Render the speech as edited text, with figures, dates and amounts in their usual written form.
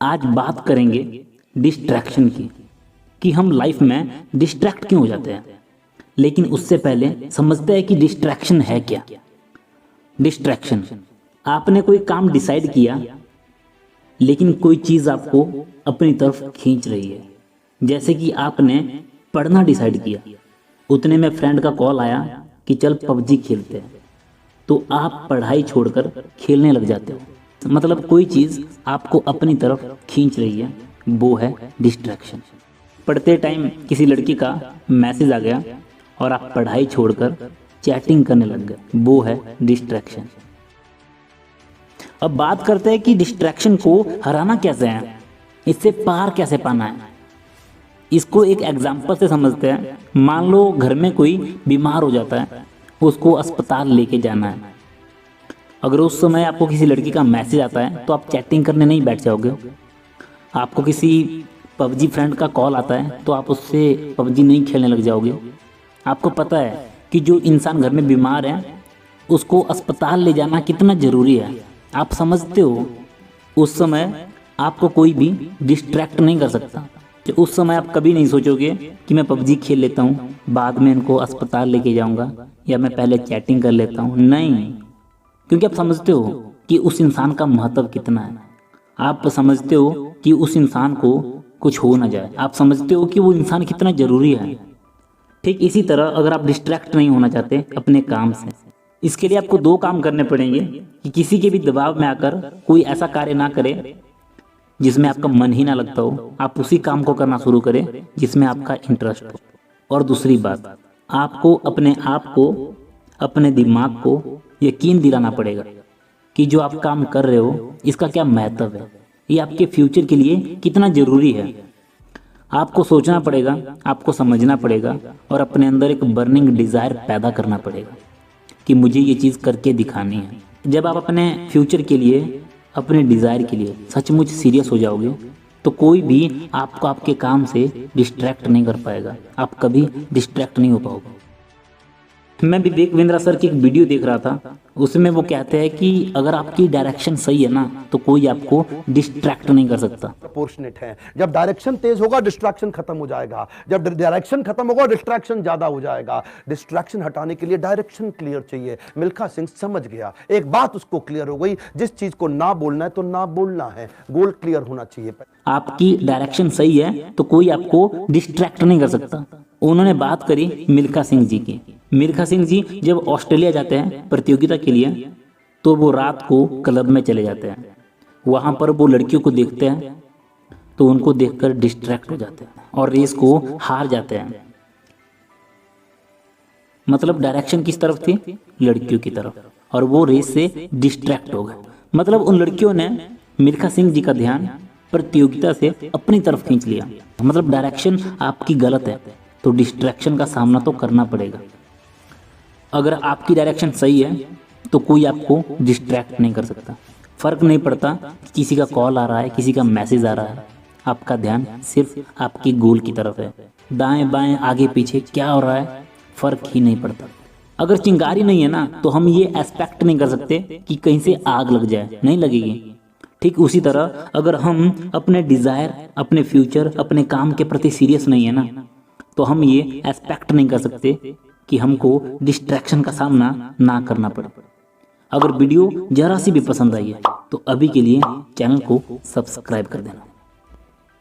आज बात करेंगे डिस्ट्रैक्शन की, कि हम लाइफ में डिस्ट्रैक्ट क्यों हो जाते हैं। लेकिन उससे पहले समझते हैं कि डिस्ट्रैक्शन है क्या। डिस्ट्रैक्शन, आपने कोई काम डिसाइड किया लेकिन कोई चीज़ आपको अपनी तरफ खींच रही है। जैसे कि आपने पढ़ना डिसाइड किया, उतने में फ्रेंड का कॉल आया कि चल पबजी खेलते हैं, तो आप पढ़ाई छोड़कर खेलने लग जाते हो। मतलब कोई चीज़ आपको अपनी तरफ खींच रही है, वो है डिस्ट्रैक्शन। पढ़ते टाइम किसी लड़की का मैसेज आ गया और आप पढ़ाई छोड़कर चैटिंग करने लग गए, वो है डिस्ट्रैक्शन। अब बात करते हैं कि डिस्ट्रैक्शन को हराना कैसे है, इससे पार कैसे पाना है। इसको एक एग्जाम्पल से समझते हैं। मान लो घर में कोई बीमार हो जाता है, उसको अस्पताल लेके जाना है। अगर उस समय आपको किसी लड़की का मैसेज आता है तो आप चैटिंग करने नहीं बैठ जाओगे। आपको किसी पबजी फ्रेंड का कॉल आता है तो आप उससे पबजी नहीं खेलने लग जाओगे। आपको पता है कि जो इंसान घर में बीमार है उसको अस्पताल ले जाना कितना ज़रूरी है। आप समझते हो उस समय आपको कोई भी डिस्ट्रैक्ट नहीं कर सकता। कि उस समय आप कभी नहीं सोचोगे कि मैं पबजी खेल लेता हूँ, बाद में इनको अस्पताल लेके जाऊँगा, या मैं पहले चैटिंग कर लेता हूँ। नहीं, क्योंकि आप समझते हो कि उस इंसान का महत्व कितना है। आप समझते हो कि उस इंसान को कुछ हो ना जाए। आप समझते हो कि वो इंसान कितना ज़रूरी है। ठीक इसी तरह अगर आप डिस्ट्रैक्ट नहीं होना चाहते अपने काम से, इसके लिए आपको दो काम करने पड़ेंगे कि किसी के भी दबाव में आकर कोई ऐसा कार्य ना करें जिसमें आपका मन ही ना लगता हो। आप उसी काम को करना शुरू करें जिसमें आपका इंटरेस्ट हो। और दूसरी बात, आपको अपने आप को, अपने दिमाग को यकीन दिलाना पड़ेगा कि जो आप काम कर रहे हो इसका क्या महत्व है, ये आपके फ्यूचर के लिए कितना ज़रूरी है। आपको सोचना पड़ेगा, आपको समझना पड़ेगा और अपने अंदर एक बर्निंग डिज़ायर पैदा करना पड़ेगा कि मुझे ये चीज़ करके दिखानी है। जब आप अपने फ्यूचर के लिए, अपने डिज़ायर के लिए सचमुच सीरियस हो जाओगे तो कोई भी आपको आपके काम से डिस्ट्रैक्ट नहीं कर पाएगा। आप कभी डिस्ट्रैक्ट नहीं हो पाओगे। मैं विवेक बिंद्रा सर की एक वीडियो देख रहा था, उसमें वो कहते हैं कि अगर आपकी डायरेक्शन सही है ना तो कोई आपको डिस्ट्रैक्ट नहीं कर सकता। प्रोपोर्शनेट है। जब डायरेक्शन तेज होगा डिस्ट्रैक्शन खत्म हो जाएगा, जब डायरेक्शन खत्म होगा डिस्ट्रैक्शन ज्यादा हो जाएगा। डिस्ट्रैक्शन हटाने के लिए डायरेक्शन क्लियर चाहिए। मिल्खा सिंह समझ गया, एक बात उसको क्लियर हो गई, जिस चीज को ना बोलना है तो ना बोलना है, गोल क्लियर होना चाहिए। आपकी डायरेक्शन सही है तो कोई आपको डिस्ट्रैक्ट नहीं कर सकता। उन्होंने बात करी मिल्खा सिंह जी की। मिल्खा सिंह जी जब ऑस्ट्रेलिया जाते हैं प्रतियोगिता के लिए तो वो रात को क्लब में चले जाते हैं। वहाँ पर वो लड़कियों को देखते हैं तो उनको देखकर डिस्ट्रैक्ट हो जाते हैं और रेस को हार जाते हैं। मतलब डायरेक्शन किस तरफ थी? लड़कियों की तरफ, और वो रेस से डिस्ट्रैक्ट हो गए। मतलब उन लड़कियों ने मिल्खा सिंह जी का ध्यान प्रतियोगिता से अपनी तरफ खींच लिया। मतलब डायरेक्शन आपकी गलत है तो डिस्ट्रैक्शन का सामना तो करना पड़ेगा। अगर आपकी डायरेक्शन सही है तो कोई आपको डिस्ट्रैक्ट नहीं कर सकता। फर्क नहीं पड़ता कि किसी का कॉल आ रहा है, किसी का मैसेज आ रहा है, आपका ध्यान सिर्फ आपकी गोल की तरफ है। दाएं बाएं आगे पीछे क्या हो रहा है फर्क ही नहीं पड़ता। अगर चिंगारी नहीं है ना तो हम ये एक्सपेक्ट नहीं कर सकते कि कहीं से आग लग जाए, नहीं लगेगी। ठीक उसी तरह अगर हम अपने डिज़ायर, अपने फ्यूचर, अपने काम के प्रति सीरियस नहीं है ना तो हम ये एक्सपेक्ट नहीं कर सकते कि हमको डिस्ट्रैक्शन का सामना ना करना पड़े। अगर वीडियो जरा सी भी पसंद आई है तो अभी के लिए चैनल को सब्सक्राइब कर देना।